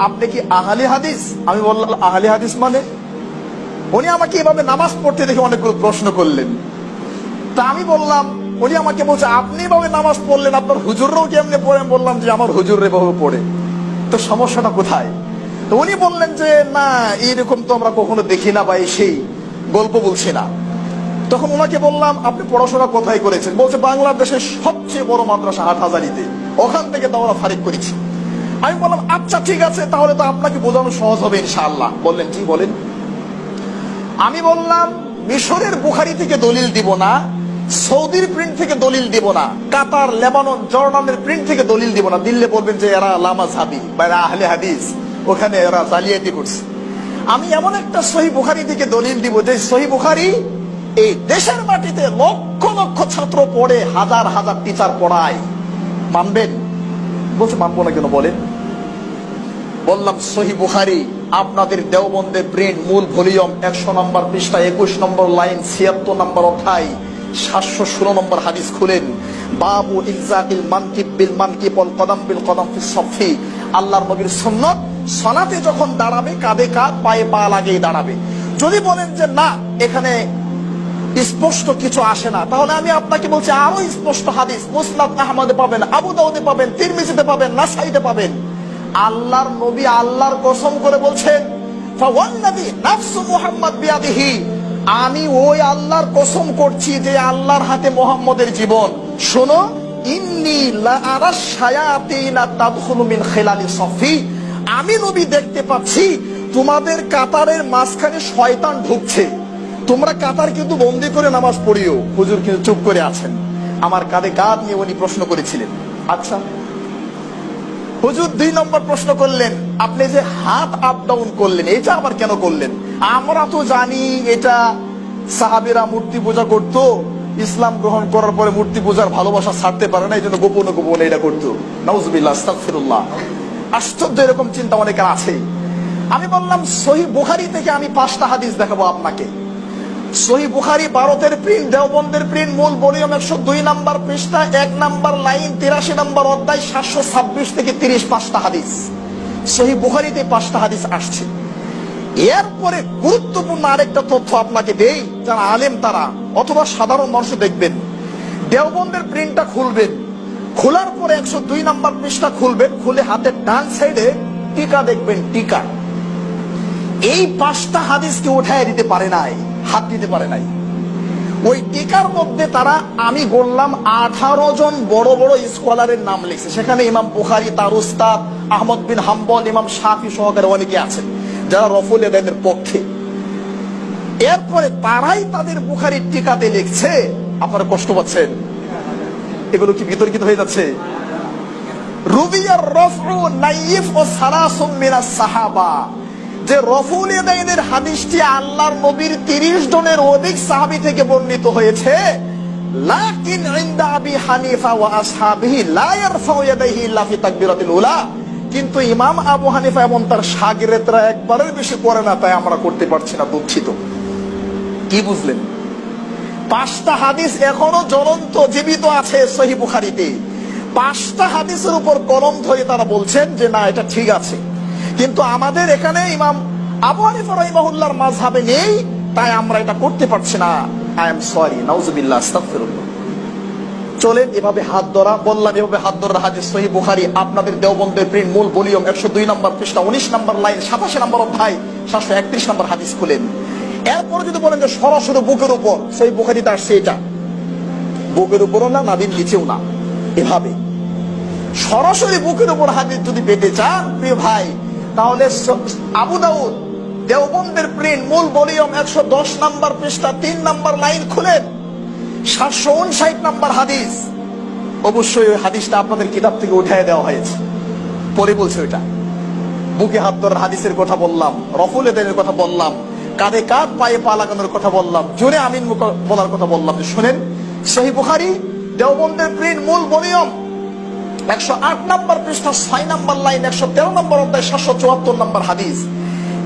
আপনি কি আহলে হাদিস? আমি বললাম আহলে হাদিস মানে? উনি আমাকে এভাবে নামাজ পড়তে দেখে অনেকগুলো প্রশ্ন করলেন। তা আমি বললাম, উনি আমাকে বলছে আপনি এভাবে নামাজ পড়লেন, আপনার হুজুররাও কেমনে পড়েন? বললাম যে আমার হুজুর এভাবে পড়ে। তো সমস্যাটা কোথায়? তো উনি বললেন যে না, এইরকম তো আমরা কখনো দেখি না, বা সেই গল্প বলছি না। তখন ওনাকে বললাম আপনি পড়াশোনা কোথায় করেছেন? বলছে বাংলাদেশের সবচেয়ে বড় মাদ্রাসা হাটহাজারীতে, ওখান থেকে দাওরা ফারিক করেছি। আমি বললাম আচ্ছা ঠিক আছে, তাহলে তো আপনাকে বোঝানো সহজ হবে ইনশাআল্লাহ। বললেন জি বলেন। আমি বললাম মিশরের বুখারি থেকে দলিল দিব না, সৌদির প্রিন্ট থেকে দলিল দিব না, কাতার, লেবানন, জর্ডানের প্রিন্ট থেকে দলিল দিব না। দিল্লি বলবেন যে এরা লামাযহাবী বা এরা আহলে হাদিস, ওখানে এরা জালিয়াতি করছে। আমি এমন একটা সহিহ বুখারী থেকে দলিল দিব যে সহিহ বুখারী এই দেশের মাটিতে লক্ষ লক্ষ ছাত্র পড়ে, হাজার হাজার টিচার পড়ায়। মানবেন? বলছে মানবো না কেন বলেন। বললাম সহিহ বুখারী আপনাদের দেওবন্দের প্রিন্ট, মূল ভলিউম, 100 নম্বর পৃষ্ঠা, 21 নম্বর লাইন, 76 নম্বর অধ্যায়, 716 নম্বর হাদিস খুলেন। বাবু ইলজাকিল মানকিব বিল মানকিব ওয়াল কদম বিল কদম ফিস সাফি। আল্লাহর নবীর সুন্নাত, সালাতে যখন দাঁড়াবে কাঁধে কাঁধ, পায়ে পা লাগিয়ে দাঁড়াবে। যদি বলেন যে না এখানে স্পষ্ট কিছু আসে না, তাহলে আমি আপনাকে বলছি আরো স্পষ্ট হাদিস মুসনাদ আহমদে পাবেন, আবু দাউদে পাবেন, তিরমিজিতে পাবেন, নাসাইতে পাবেন। আল্লাহর নবী আল্লাহর কসম করে বলছেন ফাওয়াল্লাযী নাফসু মুহাম্মদ বিয়াদিহি, আমি ওই আল্লাহর কসম করছি যে আল্লাহর হাতে মুহাম্মদের জীবন। শোনো, ইন্নী লা আরাশ শায়াতিনা তাদখুলু মিন খিলালি সাফি, আমি নবী দেখতে পাচ্ছি তোমাদের কাতারের মাঝখানে শয়তান ঢুকছে। তোমরা কাতার কিন্তু বন্দি করে নামাজ পড়িও। হুজুর কিন্তু চুপ করে আছেন। আমার কাঁধে কাঁধ নিয়ে উনি প্রশ্ন করেছিলেন। আচ্ছা হুজুর 2 নম্বর প্রশ্ন করলেন, আপনি যে হাত আপ ডাউন করলেন এটা আবার কেন করলেন? আমরা তো জানি এটা সাহাবীরা মূর্তি পূজা করত, ইসলাম গ্রহণ করার পরে মূর্তি পূজার ভালোবাসা ছাড়তে পারে না, এই জন্য গোপনে গোপনে এটা করতো। নাউজুবিল্লাহ, আস্তাগফিরুল্লাহ। আশ্চর্য, এরকম চিন্তা অনেকের আছে। আমি বললাম সহিহ বুখারী থেকে আমি 5টা হাদিস দেখাবো আপনাকে। সহিহ বুখারী ভারতের প্রিন্ট, দেওবন্দের প্রিন্ট, মূল ভলিউম, 102 নম্বর পৃষ্ঠা, 1 নম্বর লাইন, 83 নম্বর অধ্যায়, 726 থেকে 30, 5টা হাদিস। সহিহ বুখারীতে 5টা হাদিস আসছে। এরপরে গুরুত্বপূর্ণ আরেকটা তথ্য আপনাকে দেই, যারা আলেম তারা অথবা সাধারণ মানুষ দেখবেন। দেওবন্দের প্রিন্টটা খুলবেন, খোলার পরে 102 নম্বর পৃষ্ঠা খুলবেন, খুলে হাতের ডান সাইডে টিকা দেখবেন, টিকা। এই 5টা হাদিসকে উঠায় দিতে পারে নাই, হাত দিতে পারে নাই। ওই টিকার মধ্যে তারা, আমি বললাম 18 জন বড় বড় স্কলারের নাম লিখছে। সেখানে ইমাম বুখারী, তার উস্তাদ আহমদ বিন হাম্বল, ইমাম শাফি সহকারে অনেকে আছেন যারা রফুল ইয়াদাইনের পক্ষে। এরপরে তারাই তাদের বুখারীর টিকাতে লিখছে, আপনারা কষ্ট পাচ্ছেন? এগুলো কি বিতর্কিত হয়ে যাচ্ছে? রুবিয়ার রফউ নাইফ ও সালাসুম মিনাস সাহাবা, যে রফুল ইয়াদাইনের হাদিসটি আল্লাহর নবীর 30 জনের অধিক সাহাবী থেকে বর্ণিত হয়েছে। লাকিন ইনদা আবি হানিফা ওয়া আসহাবিহি লা ইয়ারফাউ ইয়াদাইহি ইল্লা ফি তাকবীরাতিল উলা, কিন্তু ইমাম আবু হানিফা এবং তার শাগিরদরা একবারের বেশি পড়ে না, তাই আমরা করতে পারছি না, দুঃখিত। কি বুঝলেন? 5টা হাদিস এখনো জ্বলন্ত, জীবিত আছে সহিহ বুখারীতে। 5টা হাদিসের উপর কলম ধরে তারা বলছেন যে না এটা ঠিক আছে, কিন্তু আমাদের এখানে ইমাম আবু হানিফা রাহিমাহুল্লাহর মাযহাবে নেই, তাই আমরা এটা করতে পারছি না। আই এম সরি, নাউজুবিল্লাহ, আস্তাগফিরুল্লাহ। চলেন এভাবে হাত ধরা, বললাম এভাবে হাত ধরা হাদিস সহিহ বুখারী, আপনাদের দেওবন্দের প্রিন্ট, মূল ভলিউম, 102 নম্বর পৃষ্ঠা, 19 নম্বর লাইন, 87 নম্বর অধ্যায়, 731 নম্বর হাদিস খুলেন। এরপর যদি বলেন যে সরাসরি বুকের উপর, সহিহ বুখারীতে আসছে এটা, বুকের উপরও না, নাভির নিচেও না, এভাবে সরাসরি বুকের উপর হাদিস যদি পেতে চান প্রিয় ভাই, তাহলে আবু দাউদ দেওবন্দের প্রিন্ট, মূল ভলিউম, 110 নম্বর পৃষ্ঠা, 3 নম্বর লাইন খুলেন, 759 নম্বর হাদিস। অবশ্যই ওই হাদিসটা আপনাদের কিতাব থেকে উঠায় দেওয়া হয়েছে, পরে বলছে ওইটা। বুকে হাত ধরার হাদিসের কথা বললাম, রফুল ইয়াদাইনের কথা বললাম, কাঁধে কাঁধ, পায়ে পা লাগানোর কথা বললাম, জোরে আমিন বলার কথা বললাম। শুনেন, সহিহ বুখারী দেওবন্দের প্রিন্ট, মূল ভলিউম, 108 নম্বর পৃষ্ঠা, 6 নম্বর লাইন, 113 নম্বর অধ্যায়, 774 নম্বর হাদিস।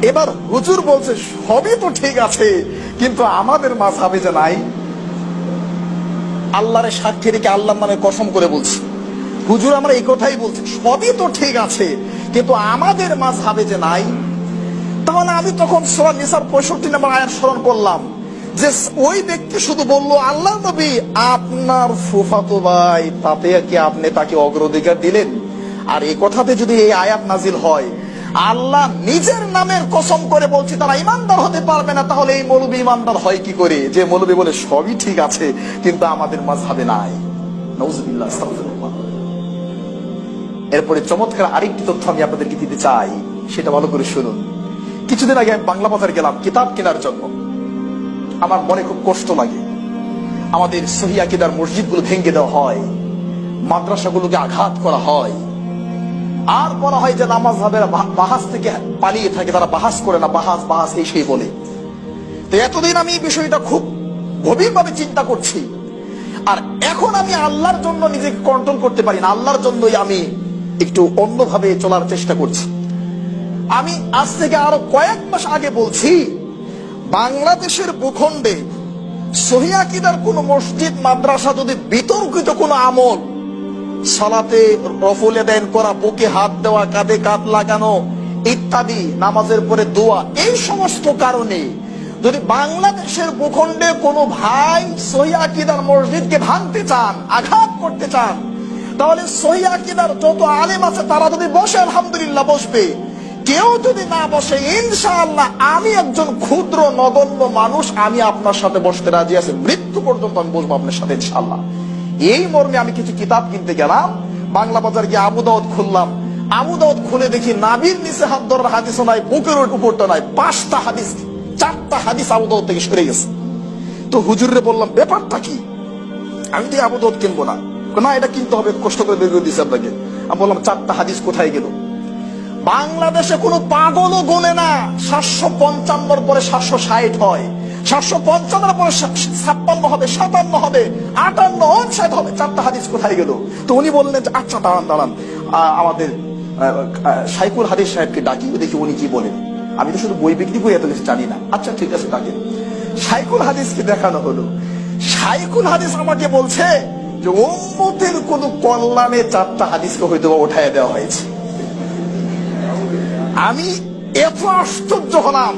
এবার হুজুর বলছে সবই তো ঠিক আছে, কিন্তু আমাদের মাযহাবে যে নাই। আল্লাহর সাক্ষী রেখে আল্লাহর নামে কসম করে বলছি, হুজুর আমরা এই কথাই বলছি, সবই তো ঠিক আছে, কিন্তু আমাদের মাযহাবে যে নাই। তাহলে আমি তখন সূরা নিসার 65 নম্বর আয়াত স্মরণ করলাম যে ওই ব্যক্তি শুধু বলল, আল্লাহ নবী আপনার ফুফাতো ভাই, তাতে কি আপনি তাকে অগ্রাধিকার দিলেন? আর এই কথাতে যদি এই আয়াত নাজিল হয়, আল্লাহ নিজের নামের কসম করে বলছি তারা ইমানদার হতে পারবে না, তাহলে এই মৌলবী ইমানদার হয় কি করে? যে মৌলবী বলে সবই ঠিক আছে কিন্তু আমাদের মাযহাবে নাই। নাউযুবিল্লাহ, আস্তাগফিরুল্লাহ। এরপরে চমৎকার আরেকটি তথ্য আমি আপনাদেরকে দিতে চাই, সেটা ভালো করে শুনুন। কিছুদিন আগে আমি বাংলা বাজার গেলাম কিতাব কেনার জন্য। আমার মনে খুব কষ্ট লাগে, আমাদের সহিহ আকীদার মসজিদগুলো ভেঙে দেওয়া হয়, মাদ্রাসাগুলোকে আঘাত করা হয়, আর বলা হয় যে নামাজ হাবেরা বাহাস থেকে পালিয়ে থাকে, তারা বাহাস করে না, বাহাস বাহাস এই সেই বলে। তো এতদিন আমি এই বিষয়টা খুব গভীরভাবে চিন্তা করছি, আর এখন আমি আল্লাহর জন্য নিজেকে কন্ট্রোল করতে পারি না, আল্লাহর জন্যই আমি একটু অন্যভাবে চলার চেষ্টা করছি। আমি আজ থেকে আরো কয়েক মাস আগে বলছি, বাংলাদেশের ভূখণ্ডে সহিহ আকীদার কোন মসজিদ মাদ্রাসা যদি বিতর্কিত কোন আমল, সালাতে রফুল ইয়াদাইন করা, বুকে হাত দেওয়া, কাঁধে কাঁধ লাগানো ইত্যাদি, নামাজের পরে দোয়া, এই সমস্ত কারণে যদি বাংলাদেশের ভূখণ্ডে কোনো ভাই সহিহ আকীদার মসজিদকে ভাঙতে চান, আঘাত করতে চান, তাহলে সহিহ আকীদার যত আলেম আছে তারা যদি বসে, আলহামদুলিল্লাহ বসবে। কেউ যদি না বসে, ইনশাআল্লাহ আমি একজন ক্ষুদ্র নগণ্য মানুষ, আমি আপনার সাথে বসতে রাজি আছি, মৃত্যু পর্যন্ত আমি বসবো আপনার সাথে ইনশাআল্লাহ। এই মর্মে আমি কিছু কিতাব কিনতে গেলাম, বাংলা বাজার গিয়ে আবু দাউদ খুললাম। আবু দাউদ খুলে দেখি নাবির নিচে হাত ধরার হাদিসও নাই, বুকের উপরটা নাই, 5টা হাদিস, 4টা হাদিস আবু দাউদ থেকে সরে গেছে। তো হুজুরে বললাম ব্যাপারটা কি? আমি তো আবু দাউদ কিনবো না, না এটা কিনতে হবে, কষ্ট করে বের করে দিয়েছে আপনাকে। আমি বললাম 4টা হাদিস কোথায় গেল? বাংলাদেশে কোনো পাগলও গোনে না 755 পরে 760 হয়, 755 পরে 56 হবে, 57 হবে, 58, 59 হবে, 4টা হাদিস কোথায় গেল? তো উনি বললেন আচ্ছা দাঁড়ান দাঁড়ান, আমাদের শাইখুল হাদিস সাহেবকে ডাকি, দেখি উনি কি বলেন। আমি তো শুধু বই বিক্রি করে এত কিছু জানি না। আচ্ছা ঠিক আছে ডাকেন। শাইখুল হাদিসকে দেখানো হলো। শাইখুল হাদিস আমাকে বলছে যে উম্মতের কোন কল্যাণে 4টা হাদিসকে হয়তো উঠায় দেওয়া হয়েছে। আমি এত আশ্চর্য হলাম,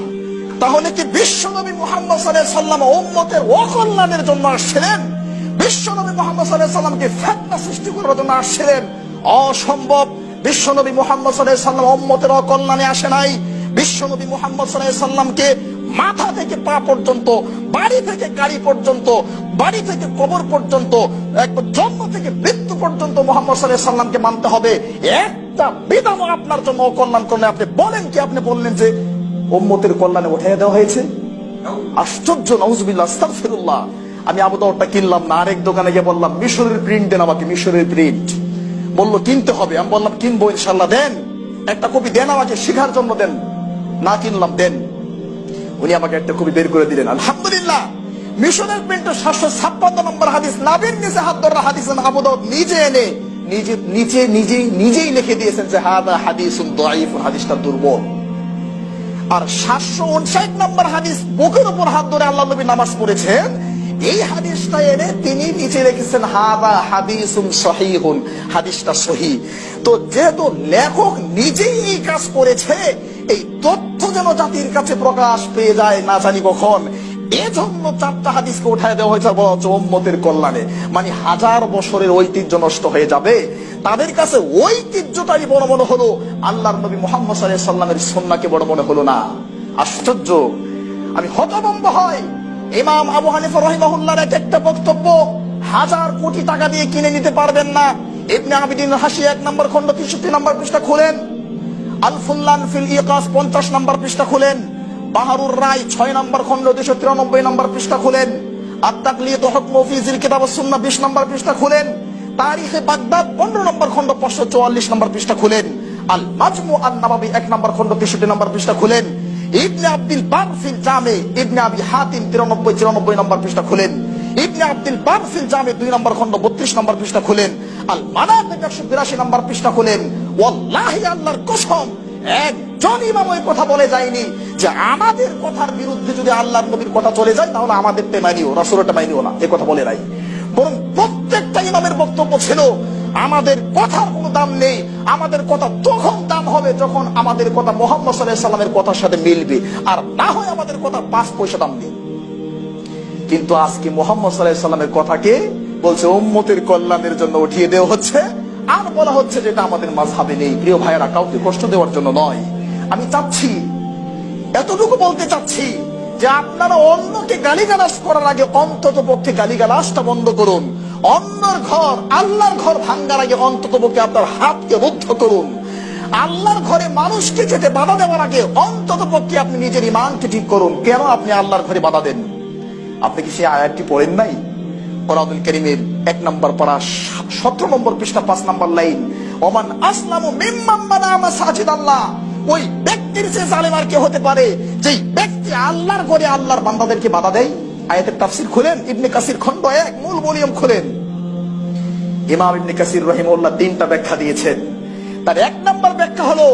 তাহলে কি বিশ্বনবী মুহাম্মদ সাল্লাল্লাহু আলাইহি ওয়াসাল্লাম উম্মতের অকল্যাণের জন্য আসছিলেন? বিশ্বনবী মুহাম্মদ সাল্লাল্লাহু আলাইহি ওয়াসাল্লামকে ফিতনা সৃষ্টি করার জন্য আসছিলেন? অসম্ভব। বিশ্বনবী মুহাম্মদ সাল্লাল্লাহু আলাইহি ওয়াসাল্লাম উম্মতের অকল্যাণে আসে নাই। বিশ্বনবী মুহাম্মদ সাল্লাল্লাহু আলাইহি ওয়াসাল্লামকে মাথা থেকে পা পর্যন্ত, বাড়ি থেকে গাড়ি পর্যন্ত, বাড়ি থেকে কবর পর্যন্ত, একবার জন্ম থেকে মৃত্যু পর্যন্ত মুহাম্মদ সাল্লাল্লাহু আলাইহি ওয়াসাল্লামকে মানতে হবে। একটা বিধানও আপনার জন্য অকল্যাণ করলে আপনি বলেন কি? আপনি বললেন যে উম্মতের কল্যাণে উঠাইয়া দেওয়া হয়েছে। আশ্চর্য, নাউজুবিল্লাহ, আস্তাগফিরুল্লাহ। আমি আবু দাউদটা কিনলাম না, আরেক দোকানে গিয়ে বললাম মিশরের প্রিন্ট দেন আমাকে, মিশরের প্রিন্ট। বললো কিনতে হবে। আমি বললাম কিনবো ইনশাআল্লাহ, দেন একটা কপি দেন আমাকে, শেখার জন্য দেন। না কিনলাম, দেন। উনি আমাকে একটা কপি বের করে দিলেন। আলহামদুলিল্লাহ, মিশরের প্রিন্টের 756 নম্বর হাদিস, নাবির নিচে হাত ধরা হাদিস, আবু দাউদ নিজে এনে নিজেই লিখে দিয়েছেন যে হাদা হাদিসুন দাঈফ, হাদিসটা দুর্বল। আর 759 নম্বর হাদিস, বুকের উপর হাত ধরে আল্লাহ নবী নামাজ পড়েছেন, এই হাদিসটা এনে তিনি নিচে রেখেছেন হাদা হাদিসুন সহিহুন, হাদিসটা সহিহ। তো যেহেতু লেখক নিজেই এই কাজ করেছে, এই তথ্য যেন জাতির কাছে প্রকাশ পেয়ে যায় না জানি কখন, এজন্য 4টা হাদিসকে উঠায় দেওয়া হয়েছে, বলা হচ্ছে উম্মতের কল্যাণে। মানে 1000 বছরের ঐতিহ্য নষ্ট হয়ে যাবে। তাদের কাছে ঐতিহ্যটাই বড় মনে হলো, আল্লাহর নবী মুহাম্মদ সাল্লাল্লাহু আলাইহি ওয়াসাল্লামের সুন্নাহকে বড় মনে হলো না। আশ্চর্য, আমি হতভম্ব হই। ইমাম আবু হানিফা রাহিমাহুল্লাহর একটা বক্তব্য 1000 কোটি টাকা দিয়ে কিনে নিতে পারবেন না। ইবনে আবিদিন হাশিয়া 1 নম্বর খণ্ড 63 নম্বর পৃষ্ঠা খুলেন, আল ফুল্লান ফিল ইকাস 50 নম্বর পৃষ্ঠা খুলেন, বাহারুর রায় 6 নম্বর খণ্ড 293 নম্বর পৃষ্ঠা খুলেন, আত-তাকলিদ হুকম ফি জিল কিতাব ওয়াস সুন্নাহ 20 নম্বর পৃষ্ঠা খুলেন, তারিখে বাগদাদ 15 নম্বর খণ্ড 544 নম্বর পৃষ্ঠা খুলেন, আল মাজমু আন-নববী 1 নম্বর খণ্ড 63 নম্বর পৃষ্ঠা খুলেন, ইবনে আব্দুল বার ফিল জামে ইবনে আবি হাতিম 93 নম্বর পৃষ্ঠা খুলেন, ইবনে আব্দুল বার ফিল জামে 2 নম্বর খণ্ড 32 নম্বর পৃষ্ঠা খুলেন, আল মানাকিব 182 নম্বর পৃষ্ঠা খুলেন। ওয়াল্লাহি, আল্লাহর কসম, একজন ইমাম ওই কথা বলে যায়নি যে আমাদের কথার বিরুদ্ধে যদি আল্লাহর নবীর কথা চলে যায় তাহলে আমাদেরটা মানিও, রাসূলেরটা মানিও না, এই কথা বলে নাই। বরং প্রত্যেকটা ইমামের বক্তব্য ছিল আমাদের কথার কোনো দাম নেই। আমাদের কথা তখন দাম হবে যখন আমাদের কথা মুহাম্মদ সাল্লাল্লাহু আলাইহি সাল্লামের কথার সাথে মিলবে, আর না হয় আমাদের কথা 5 পয়সা দাম নেই। কিন্তু আজকে মুহাম্মদ সাল্লাল্লাহু আলাইহি সাল্লামের কথাকে বলছে উম্মতের কল্যাণের জন্য উঠিয়ে দেওয়া হচ্ছে, আর বলা হচ্ছে যেটা আমাদের মাযহাবে নেই। প্রিয় ভাইয়েরা, কাউকে কষ্ট দেওয়ার জন্য নয়, আমি চাচ্ছি, এতটুকু বলতে চাচ্ছি যে আপনারা অন্যকে গালিগালাজ করার আগে অন্তত পক্ষে গালিগালাজটা বন্ধ করুন। অন্যের ঘর, আল্লাহর ঘর ভাঙ্গার আগে অন্তত পক্ষে আপনার হাতকে রুদ্ধ করুন। আল্লাহর ঘরে মানুষকে যেতে বাধা দেওয়ার আগে অন্তত পক্ষে আপনি নিজের ঈমানকে ঠিক করুন। কেন আপনি আল্লাহর ঘরে বাধা দেন? আপনি কি সেই আয়াতটি পড়েন নাই? কোরআনুল কারীমের 1 নম্বর পারা 17 নম্বর পৃষ্ঠা 5 নম্বর লাইন, ওমান আসলামু মিম্মান মানা মাসাজিদ আল্লাহ। ওই ব্যক্তির চেয়ে জালেম আর কে হতে পারে যেই ব্যক্তি আল্লাহর ঘরে আল্লাহর বান্দাদেরকে বাধা দেয়? আয়াতের তাফসীর খুলেন, ইবনে কাসির খণ্ড 1 মূল ভলিউম খুলেন। ইমাম ইবনে কাসির রাহিমাহুল্লাহ 3টা ব্যাখ্যা দিয়েছেন। তার 1 নম্বর ব্যাখ্যা হলো,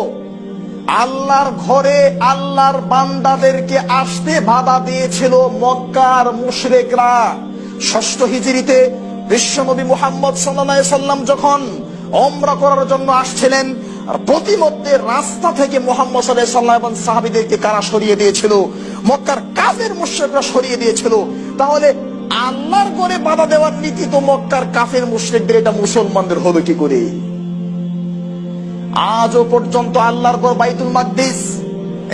আল্লাহর ঘরে আল্লাহর বান্দাদেরকে আসতে বাধা দিয়েছিল মক্কার মুশরিকরা। 6ষ্ঠ হিজরিতে বিশ্বনবী মুহাম্মদ সাল্লাল্লাহু আলাইহি সাল্লাম যখন উমরা করার জন্য আসছিলেন, আর প্রতিমধ্যে রাস্তা থেকে মুহাম্মদ সাল্লাল্লাহু আলাইহি সাল্লাম এবং সাহাবীদেরকে কারা সরিয়ে দিয়েছিল? মক্কার কাফের মুশরিকরা সরিয়ে দিয়েছিল। তাহলে আল্লাহর ঘরে বাধা দেওয়ার নীতি তো মক্কার কাফের মুশরিকদের, এটা মুসলমানদের হলো কি করে? আজও পর্যন্ত আল্লাহর ঘর বাইতুল মাকদিস,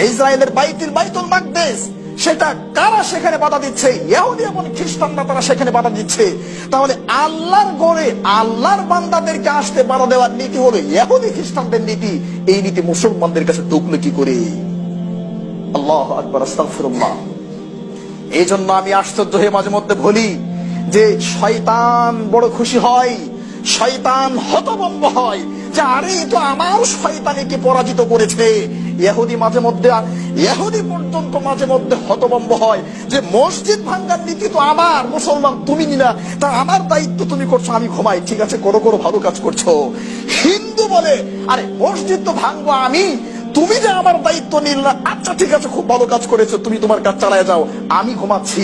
ইসরায়েলের বাইতুল মাকদিস, সেটা কারা সেখানে বাধা দিচ্ছে? ইহুদি এবং খ্রিস্টানরা তারা সেখানে বাধা দিচ্ছে। তাহলে আল্লাহর ঘরে আল্লাহর বান্দাদেরকে আসতে বাধা দেওয়ার নীতি হলো ইহুদি খ্রিস্টানদের নীতি। এই নীতি মুসলমানদের কাছে ঢুকলো কি করে? আল্লাহু আকবার, আস্তাগফিরুল্লাহ। এই জন্য আমি আশ্চর্য হয়ে মাঝে মধ্যে বলি যে শয়তান বড় খুশি হয়, শয়তান হতভম্ব হয় যে আরে এ তো আমার শয়তানিকে পরাজিত করেছে। ইহুদি পর্যন্ত মাঝে মধ্যে হতভম্ব হয় যে মসজিদ ভাঙ্গার নীতি তো আমার, মুসলমান তুমি নিলা, তা আমার দায়িত্ব তুমি করছো, আমি ঘুমাই, ঠিক আছে, করো ভালো কাজ করছো। হিন্দু বলে আরে মসজিদ তো ভাঙবো আমি, তুমি যে আমার দায়িত্ব নিলা, আচ্ছা ঠিক আছে, খুব ভালো কাজ করেছো, তুমি তোমার কাজ চালায় যাও, আমি ঘুমাচ্ছি।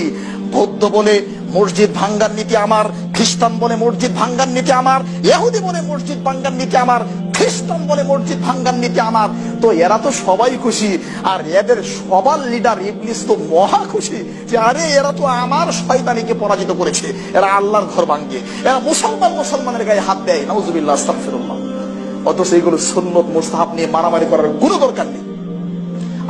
বৌদ্ধ বলে মসজিদ ভাঙ্গার নীতি আমার, খ্রিস্টান বলে মসজিদ ভাঙ্গার নীতি আমার, ইহুদি বলে মসজিদ ভাঙ্গার নীতি আমার, খ্রিস্টান বলে মসজিদ ভাঙ্গার নীতি আমার। তো এরা তো সবাই খুশি, আর এদের সবার লিডার ইবলিস তো মহা খুশি যে আরে এরা তো আমার শয়তানিকে পরাজিত করেছে, এরা আল্লাহর ঘর ভাঙ্গে, এরা মুসলমানের গায়ে হাত দেয়। নাউজুবিল্লাহ, আস্তাগফিরুল্লাহ। অথচ এইগুলো সুন্নত মুস্তাহাব নিয়ে মারামারি করার কোনো দরকার নেই।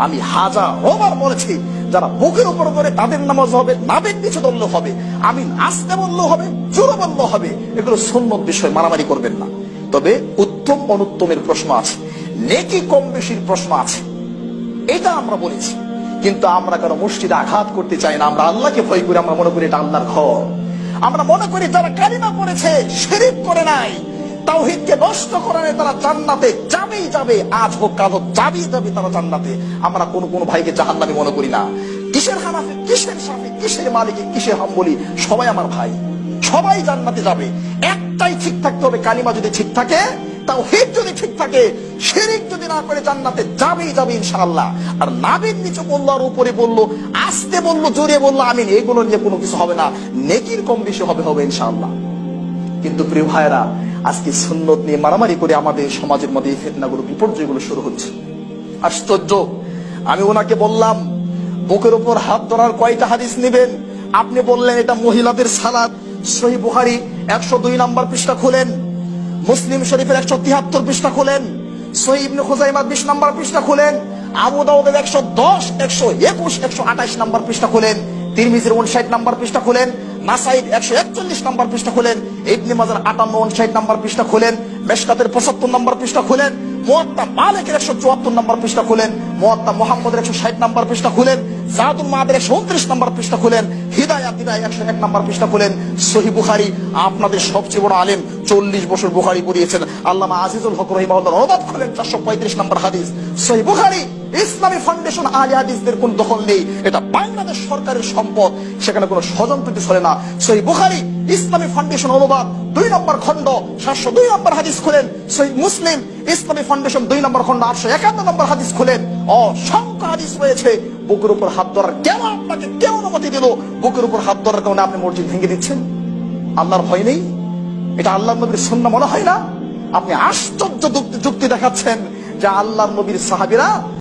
আমি হাজারবার বলেছি, যারা বুকের উপর ধরে তাদের নামাজ হবে, নাবের নিচে ধরলেও হবে, আমি আসতে বললেও হবে, জোরে বললেও হবে, এগুলো সুন্নত বিষয়, মারামারি করবেন না। তবে উত্তম অনুত্তমের প্রশ্ন আছে, নেকি কম বেশির প্রশ্ন আছে, এটা আমরা বলেছি। কিন্তু আমরা কারো মসজিদে আঘাত করতে চাই না। আমরা আল্লাহকে ভয় করি, আমরা মনে করি এটা আল্লাহর ঘর। আমরা মনে করি যারা কালিমা পড়েছে, শিরক করে নাই, তাওহীদকে নষ্ট করে নাই, তারা জান্নাতে যাবেই যাবে, আজ হোক কাল হোক, যাবেই যাবে তারা জান্নাতে। আমরা কোন ভাইকে জাহান্নামী মনে করি না। কিসের হানাফি, কিসের শাফি, কিসের মালিকি, কিসের হাম্বলি, সবাই আমার ভাই, সবাই জান্নাতে যাবে। একটাই ঠিক থাকতে হবে, কালিমা যদি ঠিক থাকে, তাওহীদ যদি ঠিক থাকে, শিরক যদি না করে, জান্নাতে যাবেই যাবে ইনশাআল্লাহ। আর নাবির নিচে বললো, আর উপরে বললো, আসতে বললো, জোরে বললো, আমিন, এগুলো নিয়ে কোনো কিছু হবে না, নেকির কম বেশি হবে ইনশাআল্লাহ। কিন্তু প্রিয় ভাইরা, আজকে সুন্নত নিয়ে মারামারি করে আমাদের সমাজের মধ্যে এই ফিতনাগুলো, বিপর্যয়গুলো শুরু হচ্ছে। আশ্চর্য। আমি ওনাকে বললাম বুকের উপর হাত ধরার কয়টা হাদিস নেবেন? আপনি বললেন এটা মহিলাদের সালাত। সহিহ বুখারী 102 নম্বর পৃষ্ঠা খুলেন, মুসলিম শরীফের 173 পৃষ্ঠা খুলেন, সহিহ ইবনে খুজাইমা 20 নম্বর পৃষ্ঠা খুলেন, আবু দাউদের 110, 121, 128 নম্বর পৃষ্ঠা খুলেন, তিরমিজির 59 নম্বর পৃষ্ঠা খুলেন, নাসাইর 141 নম্বর পৃষ্ঠা খুলেন, ইবনে মাজার 58, 59 নম্বর পৃষ্ঠা খুলেন, মেশকাতের 75 নম্বর পৃষ্ঠা খুলেন, মুয়াত্তা মালিকের 174 নম্বর পৃষ্ঠা খুলেন, মুয়াত্তা মুহাম্মদের 160 নম্বর পৃষ্ঠা খুলেন, জাদুল মাদের 129 নম্বর পৃষ্ঠা খুলেন, হিদায়াত 101 নম্বর পৃষ্ঠা খুলেন। সহিহ বুখারী, আপনাদের সবচেয়ে বড় আলেম, 40 বছর বুখারী পড়িয়েছেন, আল্লামা আজিজুল হক রাহিমাহুল্লাহ, অনুবাদ করেন 435 নম্বর হাদিস। সহিহ বুখারী ইসলামী ফাউন্ডেশন আহলে হাদিসদের কোন দখল নেই, এটা বাংলাদেশ সরকারের সম্পদ, সেখানে কোনো ষড়যন্ত্র চলে না। সহিহ বুখারী ইসলামী ফাউন্ডেশন অনুবাদ 2 নম্বর খণ্ড 702 নম্বর হাদিস খুলেন। সহিহ মুসলিম ইসলামী ফাউন্ডেশন 2 নম্বর খণ্ড 851 নম্বর হাদিস খুলেন। অসংখ্য হাদিস রয়েছে বুকের উপর হাত ধরার। কেন আপনাকে কেউ অনুমতি দিল বুকের উপর হাত ধরার কারণে আপনি মসজিদ ভেঙে দিচ্ছেন? আল্লাহর ভয় নেই? এটা আল্লাহর নবীর সুন্নাহ মনে হয় না? আপনি আশ্চর্য যুক্তি দেখাচ্ছেন যে আল্লাহর নবীর সাহাবীরা